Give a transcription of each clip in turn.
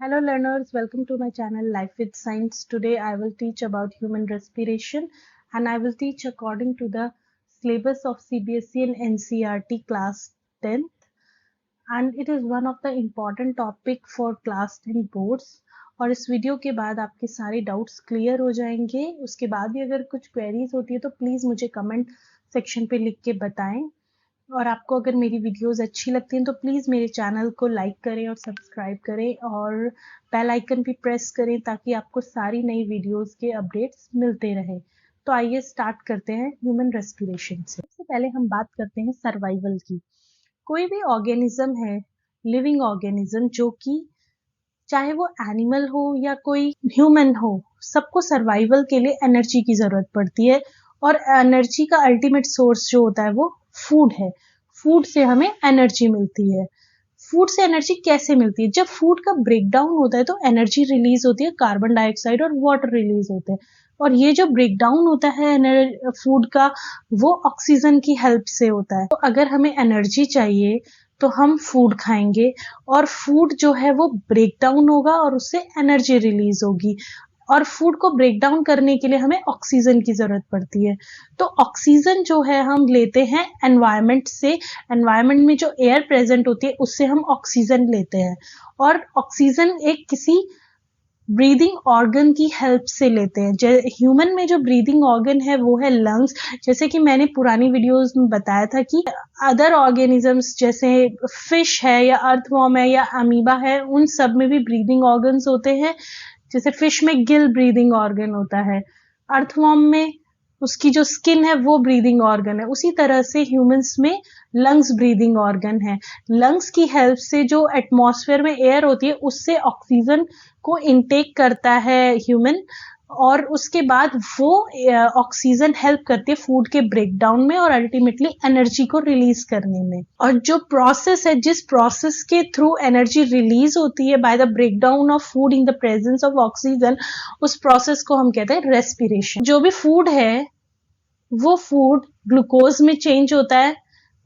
Hello learners, welcome to my channel Life with Science. Today I will teach about human respiration and I will teach according to the syllabus of CBSE and NCERT class 10th, and it is one of the important topic for class 10 boards. और इस video के बाद आपके सारे doubts clear हो जाएंगे। उसके बाद भी अगर कुछ क्वेरीज होती है तो प्लीज़ मुझे कमेंट सेक्शन पे लिख के बताएं। और आपको अगर मेरी वीडियोस अच्छी लगती हैं तो प्लीज़ मेरे चैनल को लाइक करें और सब्सक्राइब करें और बेल आइकन भी प्रेस करें ताकि आपको सारी नई वीडियोस के अपडेट्स मिलते रहें। तो आइए स्टार्ट करते हैं ह्यूमन रेस्पिरेशन से। सबसे पहले हम बात करते हैं सर्वाइवल की। कोई भी ऑर्गेनिज्म है, लिविंग ऑर्गेनिज्म, जो कि चाहे वो एनिमल हो या कोई ह्यूमन हो, सबको सर्वाइवल के लिए एनर्जी की जरूरत पड़ती है। और एनर्जी का अल्टीमेट सोर्स जो होता है वो फूड है। फूड से हमें एनर्जी मिलती है। फूड से एनर्जी कैसे मिलती है? जब फूड का ब्रेकडाउन होता है तो एनर्जी रिलीज होती है, कार्बन डाइऑक्साइड और वाटर रिलीज होते हैं। और ये जो ब्रेकडाउन होता है फूड का, वो ऑक्सीजन की हेल्प से होता है। तो अगर हमें एनर्जी चाहिए तो हम फूड खाएंगे और फूड जो है वो ब्रेकडाउन होगा और उससे एनर्जी रिलीज होगी। और फूड को ब्रेक डाउन करने के लिए हमें ऑक्सीजन की जरूरत पड़ती है। तो ऑक्सीजन जो है हम लेते हैं एनवायरनमेंट से। एनवायरनमेंट में जो एयर प्रेजेंट होती है उससे हम ऑक्सीजन लेते हैं। और ऑक्सीजन एक किसी ब्रीदिंग ऑर्गन की हेल्प से लेते हैं। ह्यूमन में जो ब्रीदिंग ऑर्गन है वो है लंग्स। जैसे कि मैंने पुरानी वीडियोस में बताया था कि अदर ऑर्गेनिजम्स जैसे फिश है या अर्थवॉर्म है या अमीबा है, उन सब में भी ब्रीदिंग ऑर्गन्स होते हैं। जैसे फिश में गिल ब्रीदिंग ऑर्गन होता है, अर्थवॉर्म में उसकी जो स्किन है वो ब्रीदिंग ऑर्गन है। उसी तरह से ह्यूमंस में लंग्स ब्रीदिंग ऑर्गन है। लंग्स की हेल्प से जो एटमॉस्फेयर में एयर होती है उससे ऑक्सीजन को इनटेक करता है ह्यूमन, और उसके बाद वो ऑक्सीजन हेल्प करती है फूड के ब्रेकडाउन में और अल्टीमेटली एनर्जी को रिलीज करने में। और जो प्रोसेस है, जिस प्रोसेस के थ्रू एनर्जी रिलीज होती है by the breakdown of food in the presence of oxygen, उस प्रोसेस को हम कहते हैं रेस्पिरेशन। जो भी फूड है वो फूड ग्लूकोज में चेंज होता है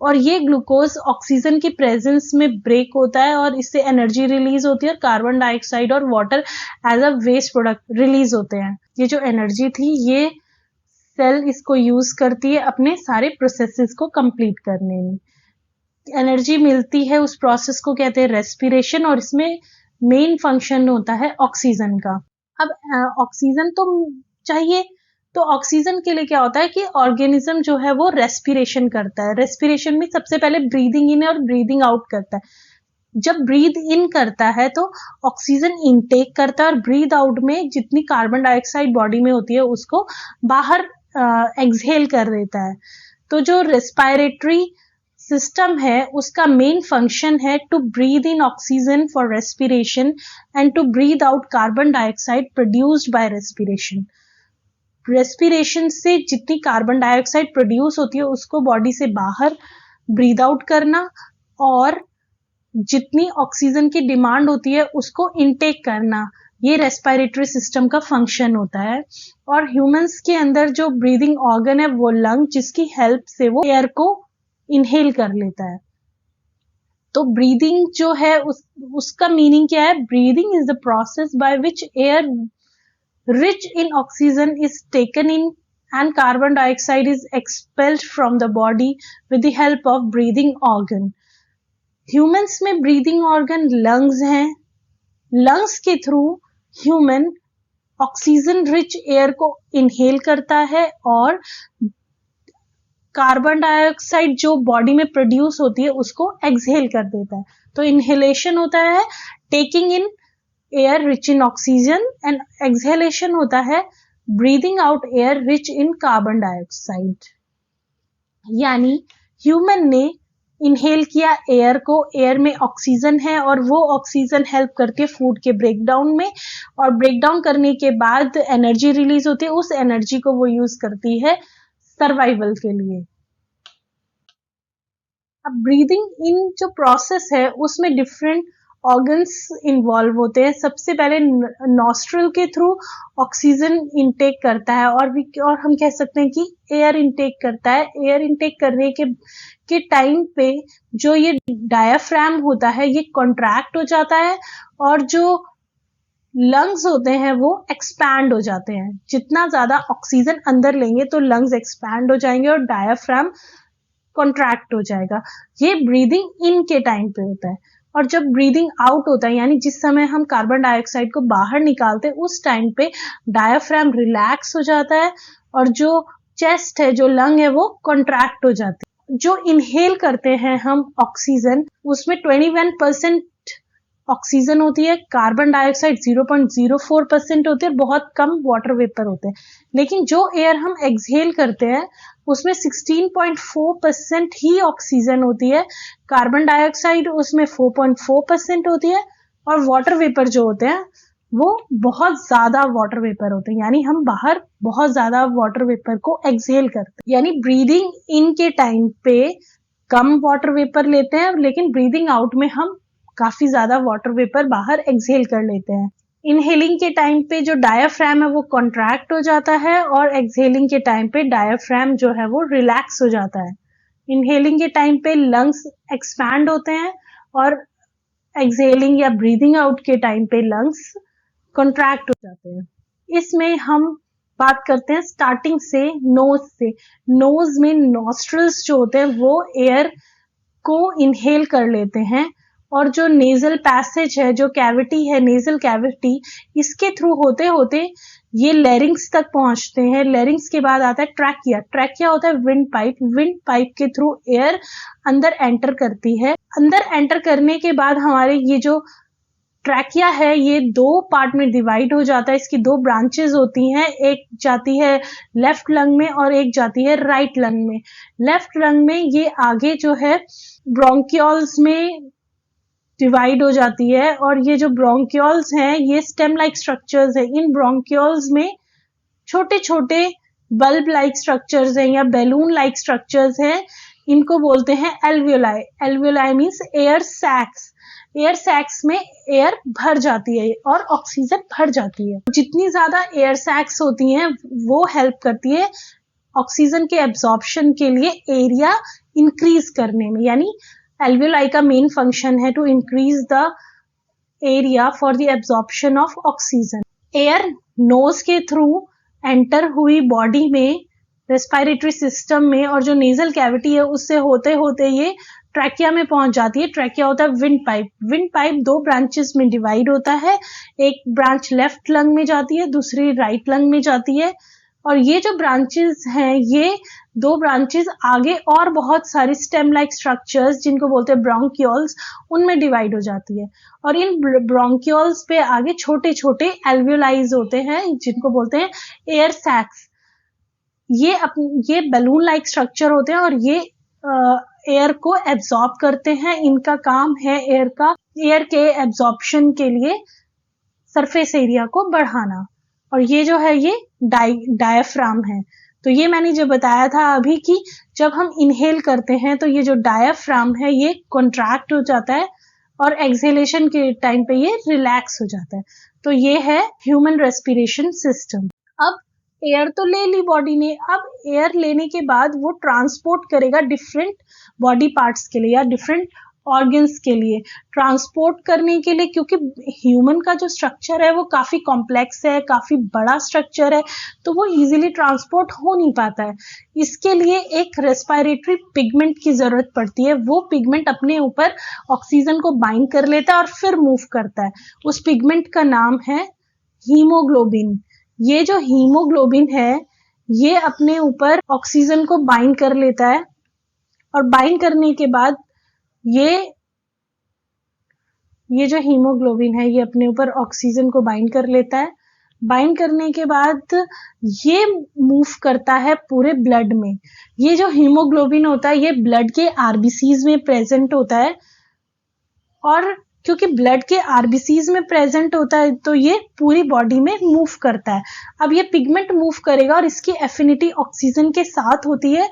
और ये ग्लूकोज ऑक्सीजन की प्रेजेंस में ब्रेक होता है और इससे एनर्जी रिलीज होती है और कार्बन डाइऑक्साइड और water as a waste product release होते हैं। ये जो एनर्जी थी ये सेल इसको यूज करती है अपने सारे प्रोसेसेस को कंप्लीट करने में। एनर्जी मिलती है, उस प्रोसेस को कहते हैं रेस्पिरेशन और इसमें मेन फंक्शन होता है ऑक्सीजन का। अब ऑक्सीजन तो चाहिए, तो ऑक्सीजन के लिए क्या होता है कि ऑर्गेनिज्म जो है वो रेस्पिरेशन करता है। रेस्पिरेशन में सबसे पहले ब्रीदिंग इन और ब्रीदिंग आउट करता है। जब ब्रीद इन करता है तो ऑक्सीजन इनटेक करता है और ब्रीद आउट में जितनी कार्बन डाइऑक्साइड बॉडी में होती है उसको बाहर एक्सहेल कर देता है। तो जो रेस्पिरेटरी सिस्टम है उसका मेन फंक्शन है to breathe in oxygen for respiration and to breathe out carbon dioxide produced by respiration. Respiration से जितनी कार्बन डाइऑक्साइड प्रोड्यूस होती है उसको बॉडी से बाहर ब्रीद आउट करना और जितनी ऑक्सीजन की डिमांड होती है उसको इनटेक करना, ये रेस्पिरेटरी सिस्टम का फंक्शन होता है। और ह्यूमंस के अंदर जो ब्रीदिंग ऑर्गन है वो लंग, जिसकी हेल्प से वो एयर को इनहेल कर लेता है। तो ब्रीदिंग जो है उसका मीनिंग क्या है? Breathing is the process by which air rich in oxygen is taken in and carbon dioxide is expelled from the body with the help of breathing organ. Humans में breathing organ lungs हैं। lungs के through human oxygen rich air को inhale करता है और carbon dioxide जो body में produce होती है उसको एक्सहेल कर देता है। तो इनहेलेशन होता है taking in air rich in oxygen and exhalation होता है breathing out air rich in carbon dioxide. यानी ह्यूमन ने इनहेल किया एयर को, एयर में ऑक्सीजन है और वो ऑक्सीजन हेल्प करती है फूड के ब्रेकडाउन में, और ब्रेकडाउन करने के बाद एनर्जी रिलीज होती है। उस एनर्जी को वो यूज करती है सर्वाइवल के लिए। अब ब्रीदिंग इन जो प्रोसेस है उसमें डिफरेंट ऑर्गन्स इन्वॉल्व होते हैं। सबसे पहले नॉस्ट्रल के थ्रू ऑक्सीजन इनटेक करता है और हम कह सकते हैं कि एयर इनटेक करता है। एयर इनटेक करने के टाइम पे जो ये डायाफ्राम होता है ये कॉन्ट्रैक्ट हो जाता है और जो लंग्स होते हैं वो एक्सपैंड हो जाते हैं। जितना ज्यादा ऑक्सीजन अंदर लेंगे तो लंग्स एक्सपैंड हो जाएंगे और डायफ्राम कॉन्ट्रैक्ट हो जाएगा। ये ब्रीदिंग इन के टाइम पे होता है। और जब ब्रीदिंग आउट होता है, यानी जिस समय हम कार्बन डाइऑक्साइड को बाहर निकालते हैं, उस टाइम पे डायफ्राम रिलैक्स हो जाता है और जो चेस्ट है, जो लंग है, वो कॉन्ट्रैक्ट हो जाती है। जो इनहेल करते हैं हम ऑक्सीजन, उसमें 21% ऑक्सीजन होती है, कार्बन डाइऑक्साइड 0.04% होती है, बहुत कम वाटर वेपर होते हैं। लेकिन जो एयर हम एक्सहेल करते हैं उसमें 16.4% ही ऑक्सीजन होती है, कार्बन डाइऑक्साइड उसमें 4.4% होती है और वाटर वेपर जो होते हैं वो बहुत ज्यादा वाटर वेपर होते हैं, यानी हम बाहर बहुत ज्यादा वाटर वेपर को एक्सहेल करते हैं। यानी ब्रीदिंग इन के टाइम पे कम वाटर वेपर लेते हैं, लेकिन ब्रीदिंग आउट में हम काफी ज्यादा वाटर वेपर बाहर एक्सहेल कर लेते हैं। इनहेलिंग के टाइम पे जो डायफ्राम है वो कॉन्ट्रैक्ट हो जाता है और एक्सहेलिंग के टाइम पे डायफ्राम जो है वो रिलैक्स हो जाता है। इनहेलिंग के टाइम पे लंग्स एक्सपैंड होते हैं और एक्सहेलिंग या ब्रीदिंग आउट के टाइम पे लंग्स कॉन्ट्रैक्ट हो जाते हैं। इसमें हम बात करते हैं स्टार्टिंग से नोज से। नोज में नॉस्ट्रल्स जो होते हैं वो एयर को इनहेल कर लेते हैं और जो नेजल पैसेज है, जो कैविटी है, नेजल कैविटी, इसके थ्रू होते होते ये लेरिंग्स तक पहुंचते हैं। लेरिंग्स के बाद आता है ट्रैकिया। ट्रैकिया होता है विंड पाइप। विंड पाइप के थ्रू एयर अंदर एंटर करती है। अंदर एंटर करने के बाद हमारे ये जो ट्रैकिया है ये दो पार्ट में डिवाइड हो जाता है। इसकी दो ब्रांचेस होती हैं, एक जाती है लेफ्ट लंग में और एक जाती है राइट लंग में। लेफ्ट लंग में ये आगे जो है ब्रोंकियोल्स में डिवाइड हो जाती है और ये जो ब्रोंकियोल्स हैं ये स्टेम लाइक स्ट्रक्चर्स है। इन ब्रोंकियोल्स में छोटे छोटे बल्ब लाइक स्ट्रक्चर्स हैं या बैलून लाइक स्ट्रक्चर्स हैं। इनको बोलते हैं alveoli. Alveoli means air sacs. Air sacs में एयर भर जाती है और ऑक्सीजन भर जाती है। जितनी ज्यादा एयर सैक्स होती हैं वो हेल्प करती है ऑक्सीजन के एब्जॉर्प्शन के लिए एरिया इंक्रीज करने में। यानी एल्वियोलाई का मेन फंक्शन है to increase the area for the absorption of oxygen. Air nose के थ्रू एंटर हुई बॉडी में, रेस्पिरेटरी सिस्टम में, और जो नेजल कैविटी है उससे होते होते ये ट्रैकिया में पहुंच जाती है। ट्रैकिया होता है विंड पाइप। विंड पाइप दो ब्रांचेस में डिवाइड होता है। एक ब्रांच लेफ्ट लंग में जाती है, दूसरी राइट लंग में जाती है। और ये जो ब्रांचेस हैं ये दो ब्रांचेस आगे और बहुत सारी स्टेम लाइक स्ट्रक्चर्स जिनको बोलते हैं ब्रोंकियोल्स, उनमें डिवाइड हो जाती है। और इन ब्रोंकियोल्स पे आगे छोटे छोटे एल्वियोलाइज होते हैं जिनको बोलते हैं एयर सैक्स। ये बैलून लाइक स्ट्रक्चर होते हैं और ये एयर को एब्जॉर्ब करते हैं। इनका काम है एयर के एब्जॉर्प्शन के लिए सरफेस एरिया को बढ़ाना। और ये जो है ये डायफ्राम है। तो ये मैंने जो बताया था अभी कि जब हम इनहेल करते हैं तो ये जो डायफ्राम है ये कॉन्ट्रैक्ट हो जाता है और एक्सहेलेशन के टाइम पे ये रिलैक्स हो जाता है। तो ये है ह्यूमन रेस्पिरेशन सिस्टम। अब एयर तो ले ली बॉडी ने, अब एयर लेने के बाद वो ट्रांसपोर्ट करेगा डिफरेंट बॉडी पार्ट्स के लिए या डिफरेंट ऑर्गन्स के लिए। ट्रांसपोर्ट करने के लिए, क्योंकि ह्यूमन का जो स्ट्रक्चर है वो काफी कॉम्प्लेक्स है, काफी बड़ा स्ट्रक्चर है, तो वो इजीली ट्रांसपोर्ट हो नहीं पाता है। इसके लिए एक रेस्पिरेटरी पिगमेंट की जरूरत पड़ती है। वो पिगमेंट अपने ऊपर ऑक्सीजन को बाइंड कर लेता है और फिर मूव करता है। उस पिगमेंट का नाम है हीमोग्लोबिन। ये जो हीमोग्लोबिन है ये अपने ऊपर ऑक्सीजन को बाइंड कर लेता है और बाइंड करने के बाद ये जो हीमोग्लोबिन है ये अपने ऊपर ऑक्सीजन को बाइंड कर लेता है। बाइंड करने के बाद ये मूव करता है पूरे ब्लड में। ये जो हीमोग्लोबिन होता है ये ब्लड के आरबीसीज में प्रेजेंट होता है और क्योंकि ब्लड के आरबीसीज में प्रेजेंट होता है तो ये पूरी बॉडी में मूव करता है। अब ये पिगमेंट मूव करेगा और इसकी एफिनिटी ऑक्सीजन के साथ होती है,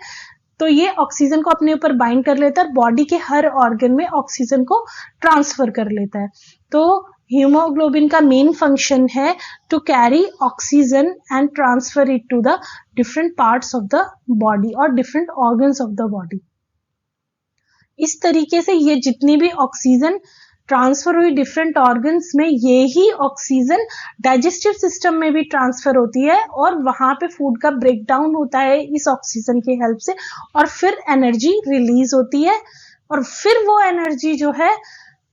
तो ये ऑक्सीजन को अपने ऊपर बाइंड कर लेता है और बॉडी के हर ऑर्गन में ऑक्सीजन को ट्रांसफर कर लेता है। तो हीमोग्लोबिन का मेन फंक्शन है to carry oxygen and transfer it to the different parts of the body और different organs of the body. इस तरीके से ये जितनी भी ऑक्सीजन ट्रांसफर हुई डिफरेंट ऑर्गन्स में, ये ही ऑक्सीजन डाइजेस्टिव सिस्टम में भी ट्रांसफर होती है और वहां पे फूड का ब्रेक डाउन होता है इस ऑक्सीजन की हेल्प से, और फिर एनर्जी रिलीज होती है, और फिर वो एनर्जी जो है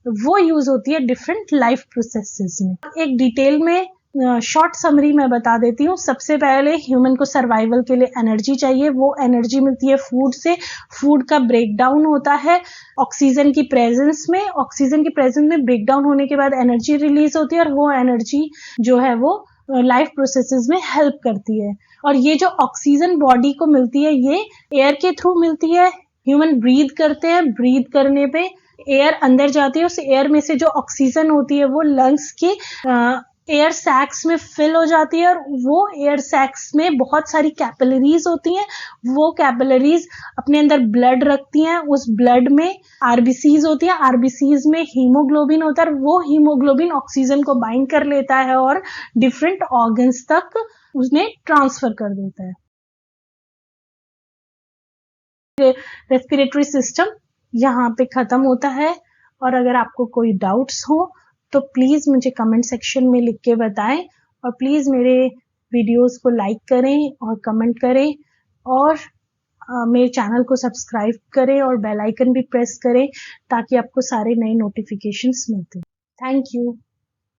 वो यूज होती है डिफरेंट लाइफ प्रोसेसेस में। एक डिटेल में शॉर्ट समरी मैं बता देती हूँ। सबसे पहले ह्यूमन को सर्वाइवल के लिए एनर्जी चाहिए, वो एनर्जी मिलती है फूड से, फूड का ब्रेक डाउन होता है ऑक्सीजन की प्रेजेंस में, ऑक्सीजन की प्रेजेंस में ब्रेक डाउन होने के बाद एनर्जी रिलीज होती है और वो एनर्जी जो है वो लाइफ प्रोसेसेस में हेल्प करती है। और ये जो ऑक्सीजन बॉडी को मिलती है ये एयर के थ्रू मिलती है। ह्यूमन ब्रीथ करते हैं, ब्रीथ करने पे एयर अंदर जाती है, उस एयर में से जो ऑक्सीजन होती है वो लंग्स की एयर सैक्स में फिल हो जाती है, और वो एयर सैक्स में बहुत सारी कैपिलरीज होती हैं, वो कैपिलरीज अपने अंदर ब्लड रखती हैं, उस ब्लड में आरबीसीज होती हैं, आरबीसीज में हीमोग्लोबिन होता है, वो हीमोग्लोबिन ऑक्सीजन को बाइंड कर लेता है और डिफरेंट ऑर्गन्स तक उसने ट्रांसफर कर देता है। रेस्पिरेटरी सिस्टम यहाँ पे खत्म होता है, और अगर आपको कोई डाउट्स हो तो प्लीज मुझे कमेंट सेक्शन में लिख के बताएं, और प्लीज मेरे वीडियोस को लाइक करें और कमेंट करें, और मेरे चैनल को सब्सक्राइब करें और बेल आइकन भी प्रेस करें ताकि आपको सारे नए नोटिफिकेशंस मिलते हैं। Thank you.